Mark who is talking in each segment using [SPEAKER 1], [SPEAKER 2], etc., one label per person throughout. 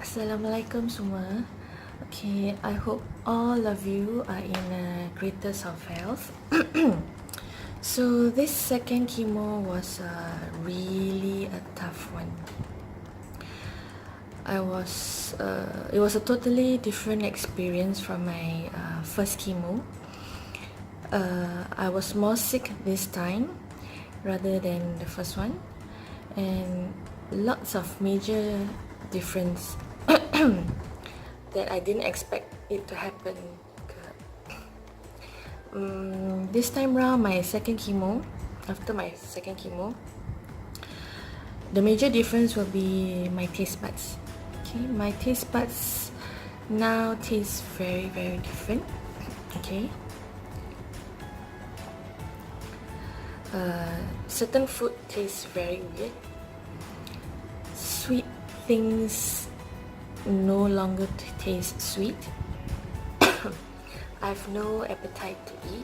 [SPEAKER 1] Assalamualaikum semua. Okay, I hope all of you are in a greatest of health. So this second chemo was really a tough one. It was a totally different experience from my first chemo. I was more sick this time rather than the first one, and lots of major difference that I didn't expect it to happen. This time round, after my second chemo, the major difference will be my taste buds. Okay, my taste buds now taste very, very different. Okay. Certain food tastes very weird. Sweet things no longer taste sweet. I have no appetite to eat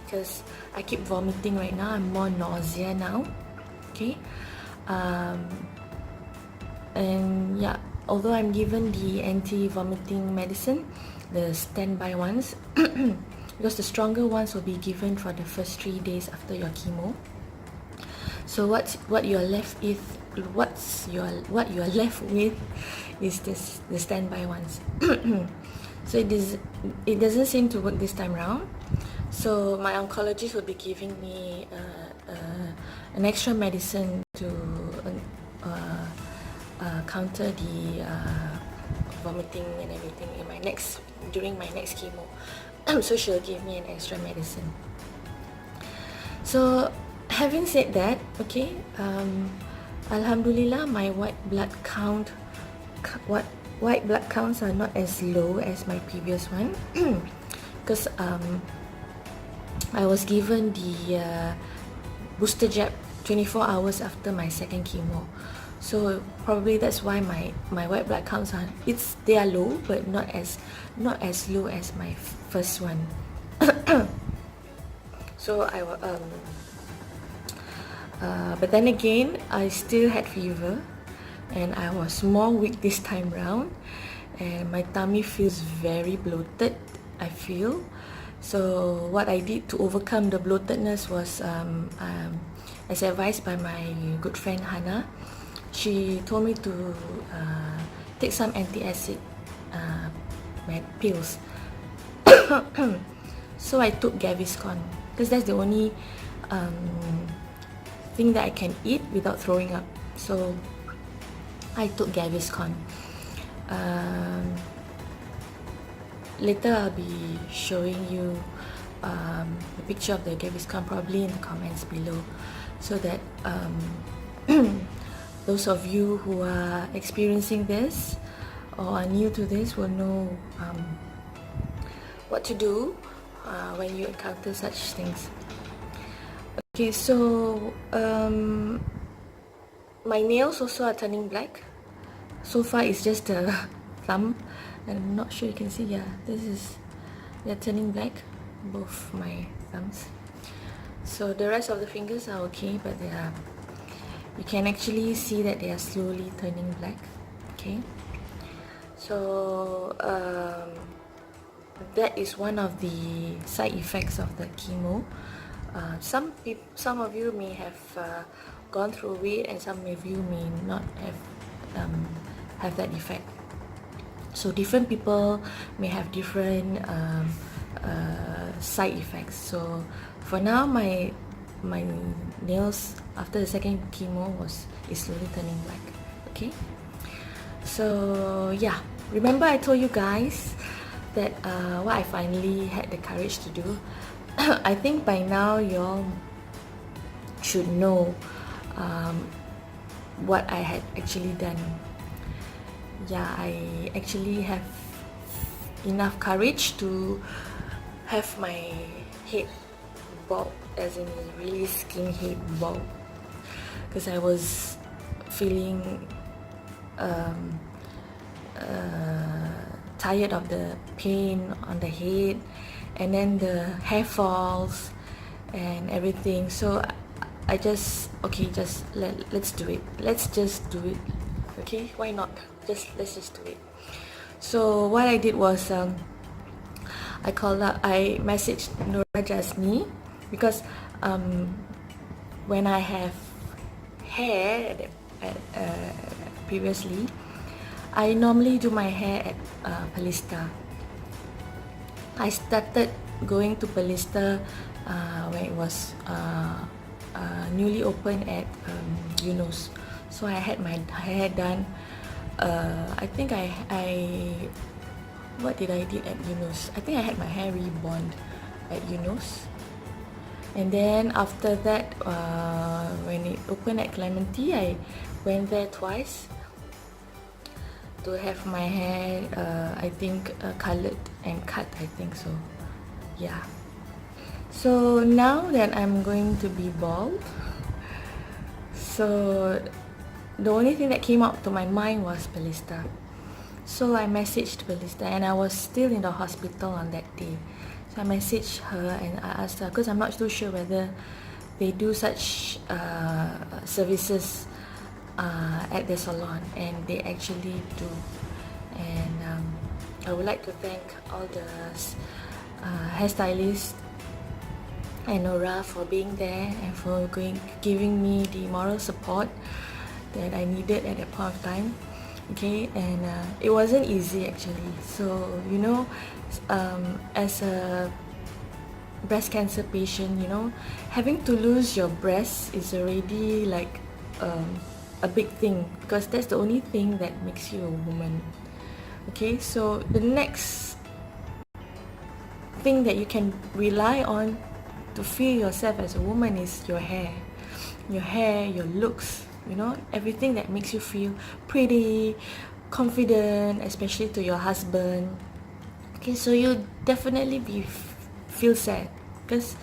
[SPEAKER 1] because I keep vomiting right now. I'm more nausea now. Okay. And yeah, although I'm given the anti-vomiting medicine, the standby ones, because the stronger ones will be given for the first 3 days after your chemo. So what you're left with is the standby ones. So it doesn't seem to work this time round. So my oncologist will be giving me an extra medicine to counter the vomiting and everything during my next chemo. So she'll give me an extra medicine. So having said that, okay, Alhamdulillah, my white blood counts are not as low as my previous one because I was given the booster jab 24 hours after my second chemo. So probably that's why my white blood counts they are low, but not as low as my first one. So but then again, I still had fever, and I was more weak this time round, and my tummy feels very bloated, I feel. So what I did to overcome the bloatedness was, as advised by my good friend Hannah, she told me to take some anti-acid pills. So I took Gaviscon because that's the only thing that I can eat without throwing up. So I took Gaviscon. Later I'll be showing you a picture of the Gaviscon probably in the comments below, so that those of you who are experiencing this or are new to this will know what to do when you encounter such things. Okay, so my nails also are turning black. So far it's just the thumb, and I'm not sure you can see. Yeah, they're turning black, both my thumbs. So the rest of the fingers are okay, but you can actually see that they are slowly turning black. Okay, so that is one of the side effects of the chemo. Some of you may have gone through it, and some of you may not have that effect. So different people may have different side effects. So for now, my nails after the second chemo is slowly turning black. Okay, so yeah, remember I told you guys that what I finally had the courage to do. I think by now y'all should know what I had actually done. Yeah, I actually have enough courage to have my head bald, as in really skinhead bald, because I was feeling tired of the pain on the head, and then the hair falls and everything. So I just, okay, let's do it. Let's just do it Okay, why not? Let's just do it. So what I did was I messaged Nura Jasni because when I have hair previously, I normally do my hair at Pearlista. I started going to Pearlista when it was newly opened at Eunos. So I had my hair done. I think what did I did at Eunos? I think I had my hair reborn at Eunos. And then after that, when it opened at Clementi, I went there twice to have my hair, I think, colored and cut, I think so. Yeah. So now that I'm going to be bald, so the only thing that came up to my mind was Pearlista. So I messaged Pearlista, and I was still in the hospital on that day. So I messaged her and I asked her, because I'm not too sure whether they do such services at the salon, and they actually do. And I would like to thank all the hairstylists and Nura for being there and for giving me the moral support that I needed at that point of time. Okay, and it wasn't easy actually. So you know, as a breast cancer patient, you know, having to lose your breast is already like a big thing, because that's the only thing that makes you a woman. Okay, so the next thing that you can rely on to feel yourself as a woman is your hair, your looks, you know, everything that makes you feel pretty, confident, especially to your husband. Okay, so you definitely feel sad, because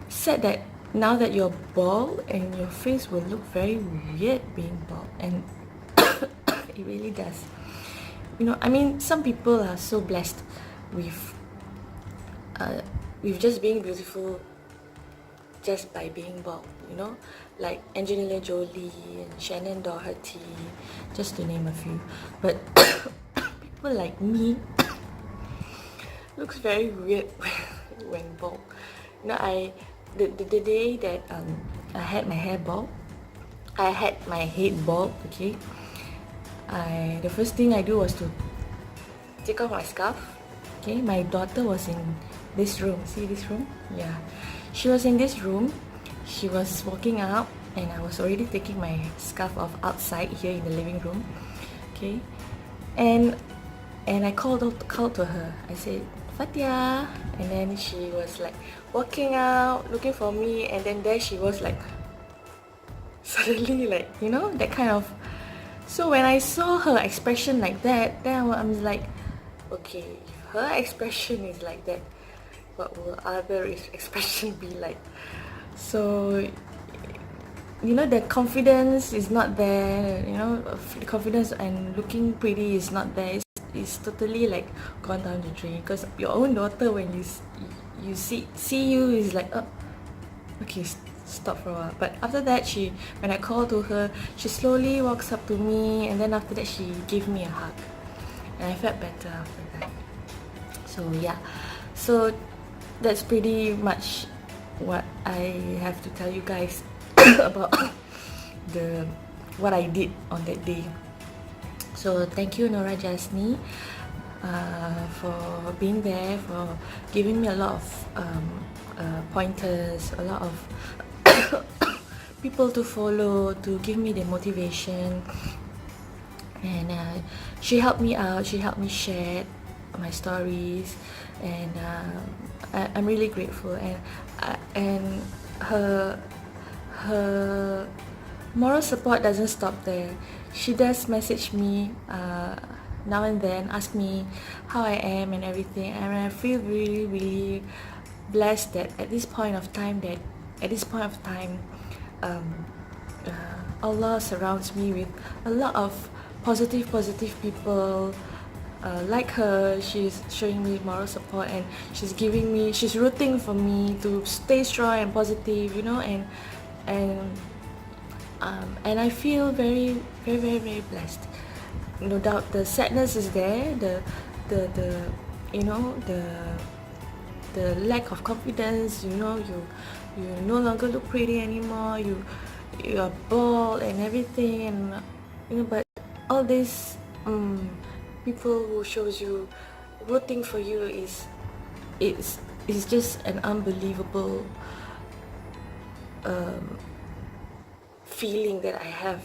[SPEAKER 1] sad that now that you're bald and your face will look very weird being bald, and it really does. You know, I mean, some people are so blessed with just being beautiful just by being bald, you know, like Angelina Jolie and Shannon Doherty, just to name a few. But people like me looks very weird when bald. You know, the day that I had my hair bald, I had my head bald. Okay, the first thing I do was to take off my scarf. Okay, my daughter was in this room. See this room? Yeah, she was in this room. She was walking out, and I was already taking my scarf off outside here in the living room. Okay, and I called to her. I said, Fatia, and then she was like walking out looking for me, and then there she was, like suddenly, like, you know, that kind of. So when I saw her expression like that, then I'm like, okay, if her expression is like that, what will other expression be like? So, you know, the confidence is not there, you know, the confidence and looking pretty is not there. It's totally like gone down the drain, because your own daughter, when you see you, is like, oh, okay, stop for a while. But after that, when I called to her, she slowly walks up to me, and then after that she gave me a hug, and I felt better after that. So yeah, so that's pretty much what I have to tell you guys about what I did on that day. So thank you, Nura Jasni, for being there, for giving me a lot of pointers, a lot of people to follow, to give me the motivation. And she helped me out, she helped me share my stories, and I'm really grateful. And her moral support doesn't stop there. She does message me now and then, ask me how I am and everything, and I feel really, really blessed that at this point of time, Allah surrounds me with a lot of positive people like her. She's showing me moral support, and she's rooting for me to stay strong and positive, you know. And And I feel very, very, very, very blessed. No doubt the sadness is there, the you know, the lack of confidence, you know, you no longer look pretty anymore, you are bald and everything, and you know, but all this people who shows you rooting for you is just an unbelievable feeling that I have.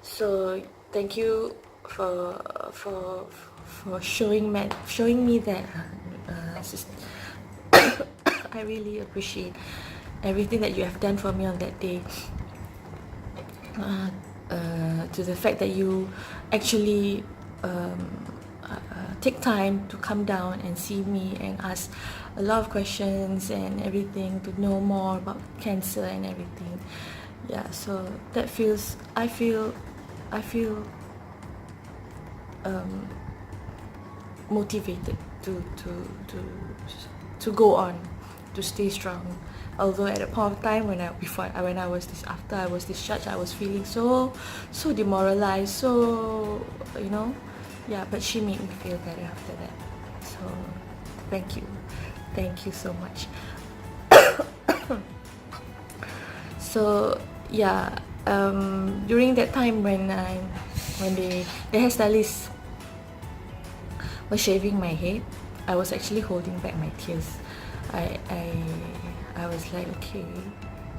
[SPEAKER 1] So thank you for showing me that, I really appreciate everything that you have done for me on that day. To the fact that you actually take time to come down and see me and ask a lot of questions and everything to know more about cancer and everything. Yeah, so that feels, I feel motivated to go on, to stay strong. Although at a point of time when I was after I was discharged, I was feeling so demoralized, so you know, yeah. But she made me feel better after that. So thank you so much. So yeah, during that time when the hairstylist was shaving my head, I was actually holding back my tears. I was like, okay,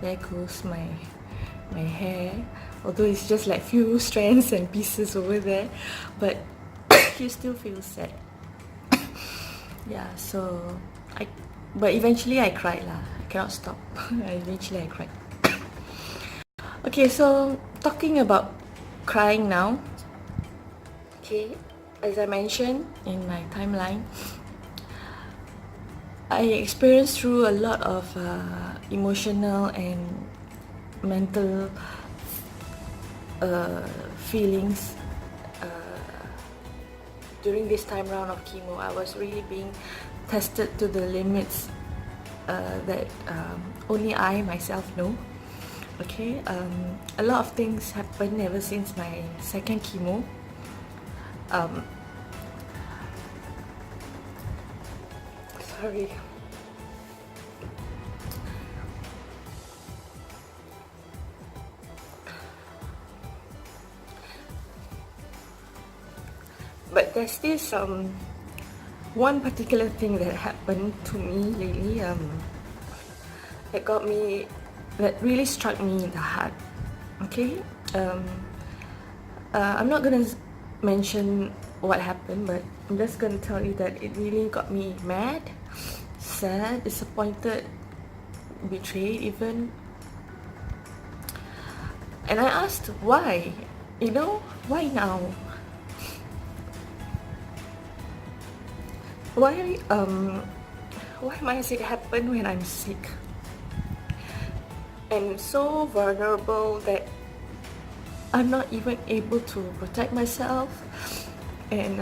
[SPEAKER 1] there goes my hair, although it's just like few strands and pieces over there, but you still feel sad. Yeah, so but eventually I cried lah. I cannot stop. Eventually I cried. Okay, so talking about crying now. Okay, as I mentioned in my timeline, I experienced through a lot of emotional and mental feelings during this time round of chemo. I was really being tested to the limits that only I myself know. Okay, a lot of things happened ever since my second chemo. Sorry. But there's this one particular thing that happened to me lately that really struck me in the heart. Okay, I'm not gonna mention what happened, but I'm just gonna tell you that it really got me mad, sad, disappointed, betrayed even. And I asked why, you know, why now? Why must it happen when I'm sick and so vulnerable that I'm not even able to protect myself and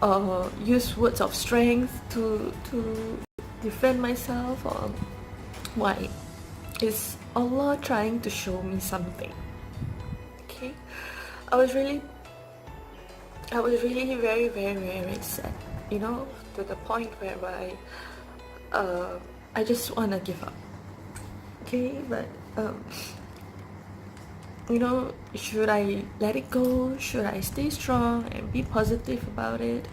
[SPEAKER 1] or use words of strength to defend myself? Or why? Is Allah trying to show me something? Okay, I was really very, very, very sad, you know, to the point whereby I just want to give up. Okay, but you know, should I let it go? Should I stay strong and be positive about it?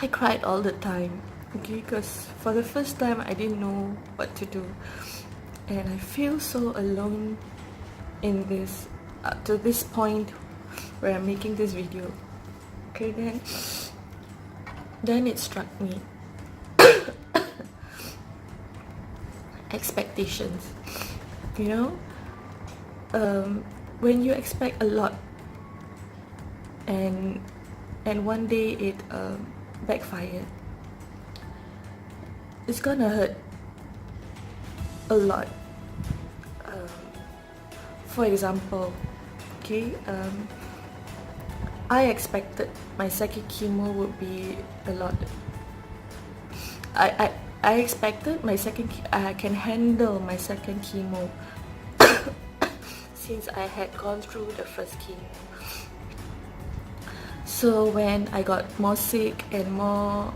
[SPEAKER 1] I cried all the time, okay, because for the first time I didn't know what to do, and I feel so alone in this to this point where I'm making this video. Okay, then it struck me. Expectations, you know, when you expect a lot and one day it backfired, it's gonna hurt a lot. For example, okay, I expected my second chemo would be a lot. I expected I can handle my second chemo since I had gone through the first chemo. So when I got more sick and more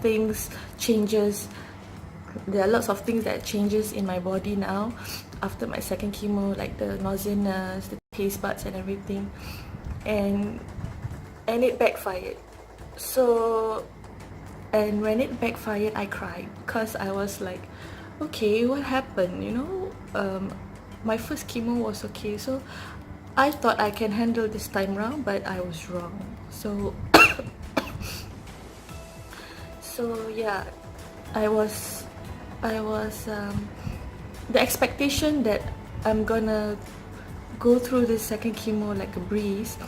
[SPEAKER 1] things changes, there are lots of things that changes in my body now after my second chemo, like the nauseousness, the taste buds and everything, and it backfired. So, and when it backfired, I cried because I was like, okay, what happened? My first chemo was okay, so I thought I can handle this time round, but I was wrong. So so yeah, I was the expectation that I'm gonna go through this second chemo like a breeze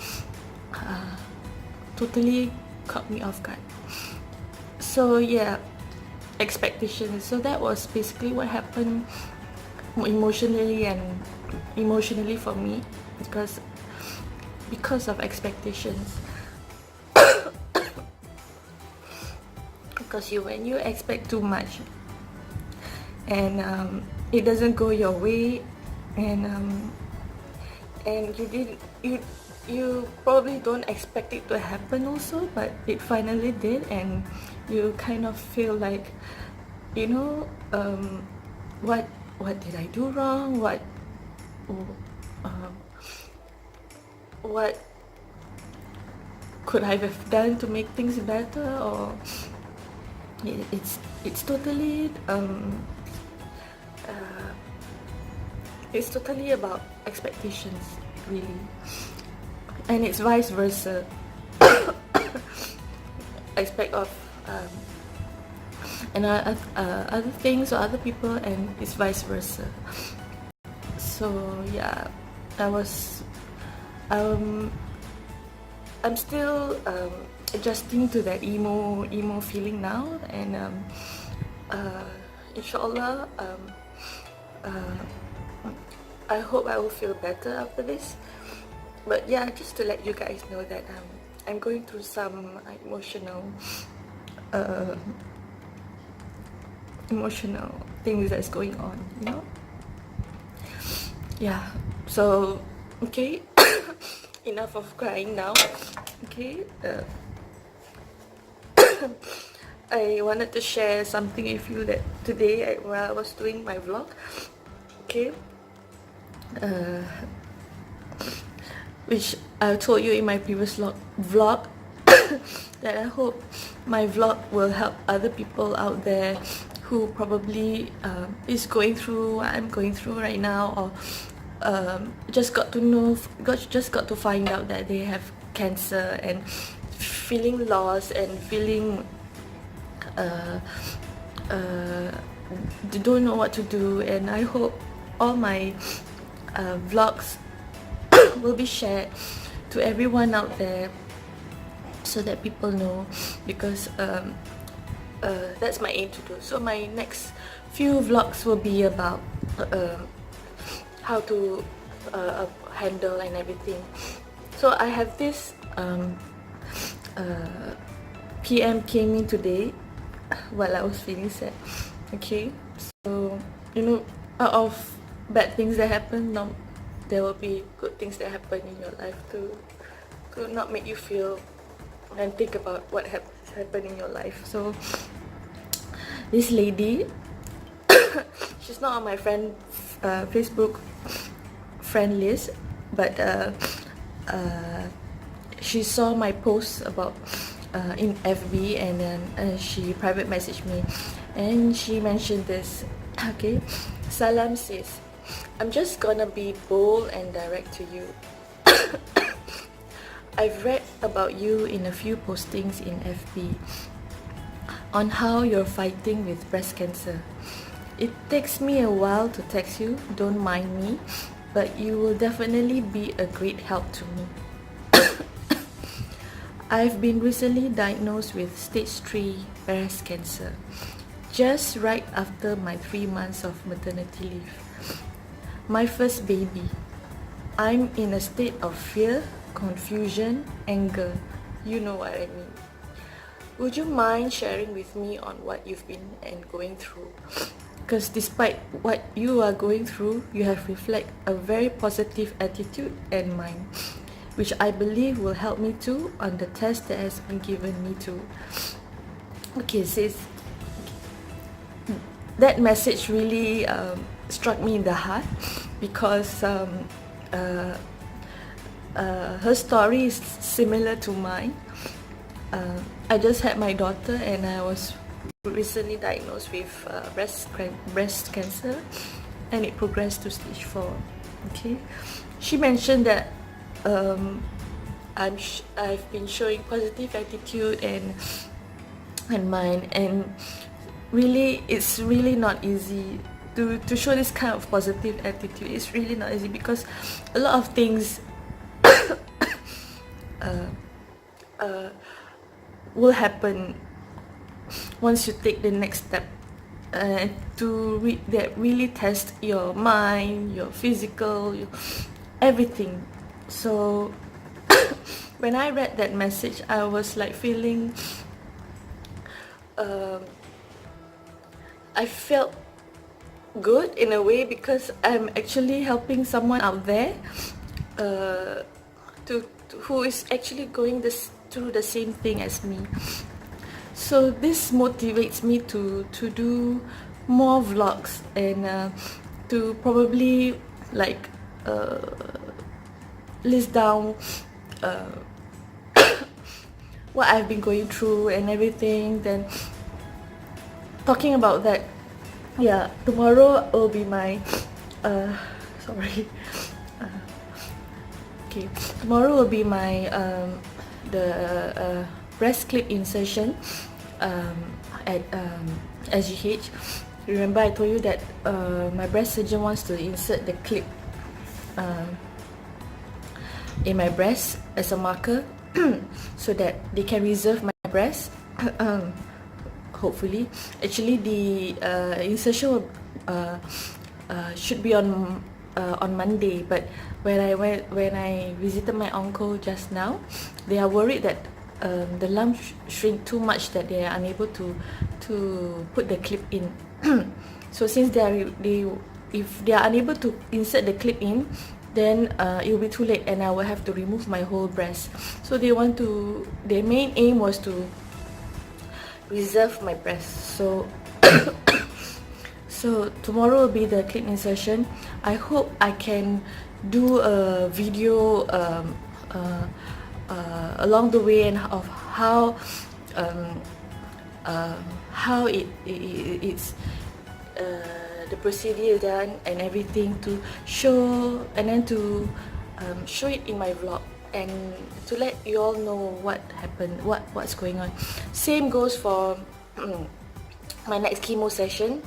[SPEAKER 1] totally caught me off guard. So yeah, expectations. So that was basically what happened emotionally for me, because of expectations. Because when you expect too much and it doesn't go your way, and you probably don't expect it to happen also, but it finally did, and you kind of feel like, what did I do wrong? What could I have done to make things better? Or it's totally it's totally about expectations, really, and it's vice versa. Expect of and other things or other people, and it's vice versa. So yeah, I'm still adjusting to that emo feeling now, and Insya'Allah, I hope I will feel better after this. But yeah, just to let you guys know that I'm going through some emotional things that's going on, yeah. So okay, enough of crying now. Okay, I wanted to share something with you that today while I was doing my vlog. Okay, which I told you in my previous vlog that I hope my vlog will help other people out there who probably is going through what I'm going through right now, or just got to find out that they have cancer and feeling lost and feeling they don't know what to do. And I hope all my vlogs will be shared to everyone out there, so that people know, because that's my aim to do. So my next few vlogs will be about how to handle and everything. So I have this PM came in today while I was feeling sad. Okay, so out of bad things that happen, there will be good things that happen in your life to not make you feel and think about what happened in your life. So this lady, she's not on my Facebook friend list, but she saw my post about in FB, and then she private messaged me, and she mentioned this. Okay, Salam sis, I'm just gonna be bold and direct to you. I've read about you in a few postings in FB on how you're fighting with breast cancer. It takes me a while to text you, don't mind me, but you will definitely be a great help to me. I've been recently diagnosed with stage 3 breast cancer, just right after my 3 months of maternity leave. My first baby. I'm in a state of fear confusion, anger. You know what I mean. Would you mind sharing with me on what you've been and going through? Because despite what you are going through, you have reflect a very positive attitude and mind, which I believe will help me too on the test that has been given me too. Okay, sis, that message really struck me in the heart because her story is similar to mine. I just had my daughter and I was recently diagnosed with breast cancer, and it progressed to stage 4. Okay, she mentioned that I've been showing positive attitude and mind, and really it's really not easy to show this kind of positive attitude. It's really not easy because a lot of things will happen once you take the next step that really test your mind, your physical, everything. So when I read that message, I was like feeling I felt good in a way because I'm actually helping someone out there who is actually going through the same thing as me. So this motivates me to do more vlogs and to probably like list down what I've been going through and everything. Then talking about that, yeah, tomorrow will be my sorry okay, tomorrow will be my the breast clip insertion at SGH. Remember I told you that my breast surgeon wants to insert the clip in my breast as a marker so that they can reserve my breast. Hopefully, actually the insertion should be on Monday, but when I visited my uncle just now, they are worried that the lump shrink too much that they are unable to put the clip in. So since if they are unable to insert the clip in, then it will be too late and I will have to remove my whole breast. So their main aim was to reserve my breast. So so tomorrow will be the clip insertion. I hope I can do a video along the way and of how it's the procedure is done and everything, to show and then to show it in my vlog and to let you all know what happened, what's going on. Same goes for my next chemo session.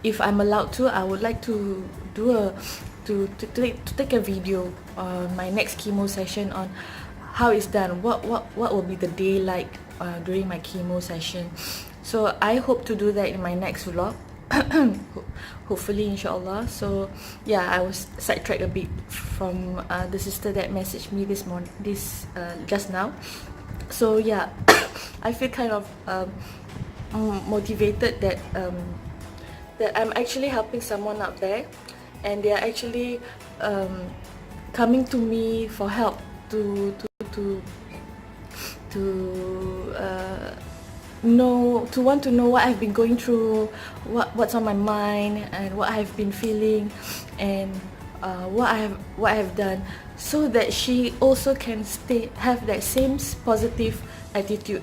[SPEAKER 1] If I'm allowed to, I would like to do to take a video on my next chemo session on how it's done, what will be the day like during my chemo session. So I hope to do that in my next vlog. Hopefully, Insya'Allah. So yeah, I was sidetracked a bit from the sister that messaged me this just now. So yeah, I feel kind of motivated that that I'm actually helping someone out there, and they are actually coming to me for help to want to know what I've been going through, what's on my mind, and what I've been feeling, and what I have done, so that she also can have that same positive attitude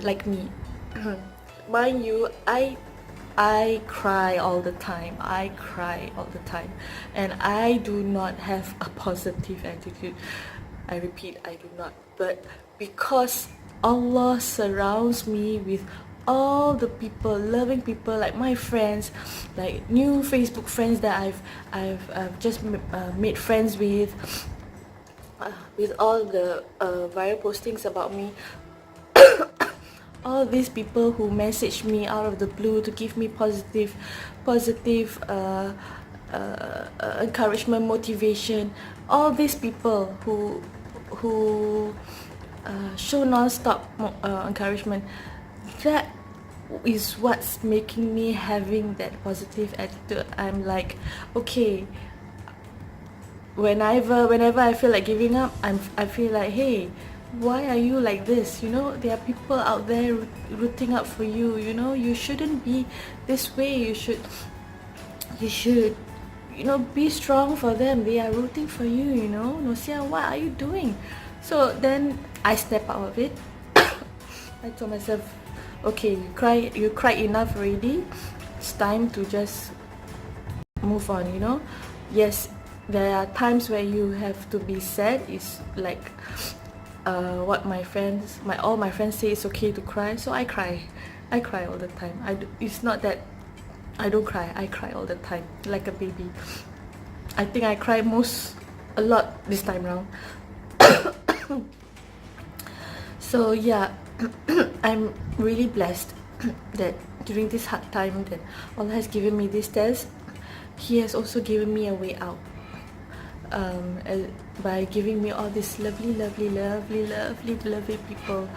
[SPEAKER 1] like me. Mind you, I cry all the time. And I do not have a positive attitude. I repeat, I do not. But because Allah surrounds me with all the people, loving people, like my friends, like new Facebook friends that I've just made friends with all the viral postings about me. All these people who message me out of the blue to give me positive encouragement, motivation, all these people who show non-stop encouragement, that is what's making me having that positive attitude. I'm like, okay, whenever I feel like giving up, I feel like, hey, why are you like this? You know, there are people out there rooting out for you. You know, you shouldn't be this way. You should, you know, be strong for them. They are rooting for you. You know, Nosia, what are you doing? So then I step out of it. I told myself, okay, you cried enough already. It's time to just move on. You know, yes, there are times where you have to be sad. It's like what all my friends say it's okay to cry, so I cry all the time. It's not that I don't cry, I cry all the time like a baby. I think I cry a lot this time round. So yeah, I'm really blessed that during this hard time that Allah has given me this test. He has also given me a way out, by giving me all these lovely people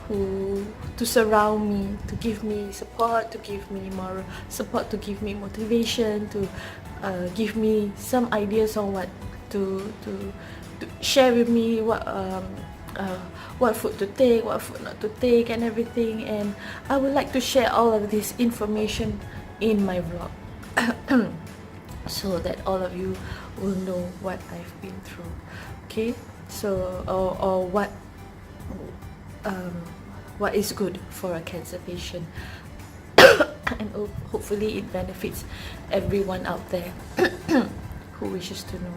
[SPEAKER 1] to surround me, to give me support, to give me moral support, to give me motivation, to give me some ideas on what to share with me, what food to take, what food not to take, and everything. And I would like to share all of this information in my vlog so that all of you will know what I've been through. Okay, so or what is good for a cancer patient, and hopefully it benefits everyone out there who wishes to know.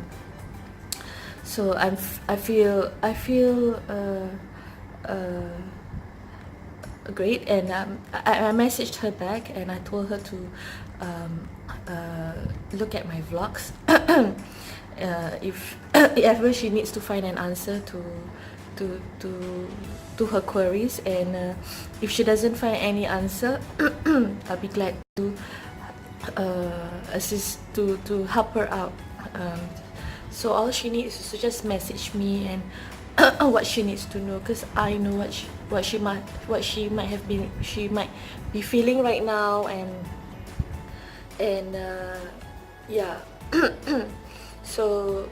[SPEAKER 1] So I feel great, and I messaged her back and I told her to look at my vlogs. If ever she needs to find an answer to her queries, and if she doesn't find any answer, I'll be glad to assist to help her out. So all she needs is to just message me and what she needs to know, because I know what she might be feeling right now, and yeah. So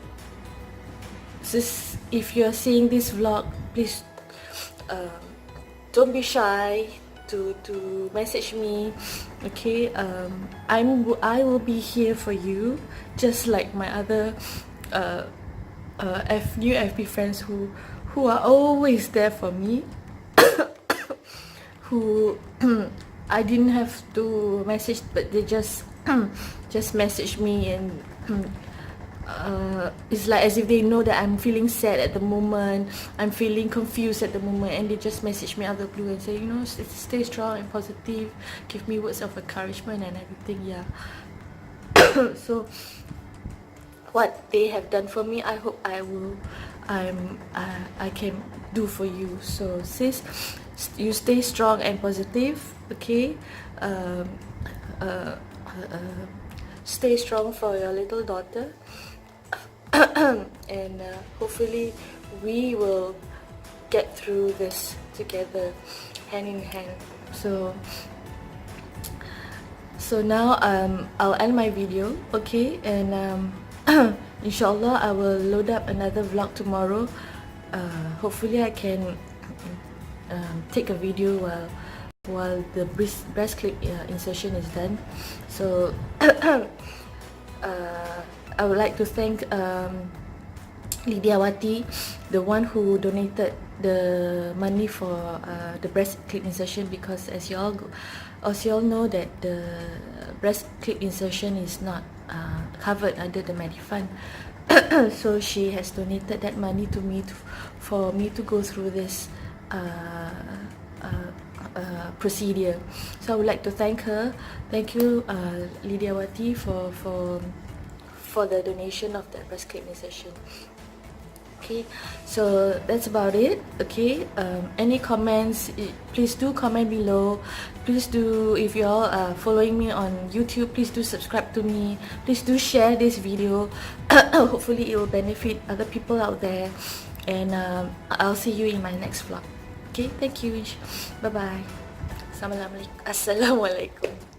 [SPEAKER 1] if you're seeing this vlog, please don't be shy to message me. Okay, I will be here for you, just like my other new FB friends who are always there for me. Who I didn't have to message, but they just message me, and it's like as if they know that I'm feeling sad at the moment, I'm feeling confused at the moment, and they just message me out of the blue and say, you know, stay strong and positive, give me words of encouragement and everything. Yeah. So what they have done for me, I hope I can do for you. So sis, you stay strong and positive, okay? Stay strong for your little daughter. And hopefully we will get through this together, hand in hand. So now I'll end my video, okay? And Insya'Allah, I will load up another vlog tomorrow. Hopefully I can take a video while the breast clip insertion is done. So I would like to thank Lidiawati, the one who donated the money for the breast clip insertion, because as you all know that the breast clip insertion is not covered under the Medifund. So she has donated that money to me for me to go through this procedure. So I would like to thank her. Thank you, Lidiawati, for the donation of that breast clip insertion. Okay. Okay, so that's about it. Okay, any comments, please do comment below. Please do, if you all are following me on YouTube, please do subscribe to me. Please do share this video. Hopefully it will benefit other people out there. And I'll see you in my next vlog. Okay, thank you. Bye bye. Assalamualaikum.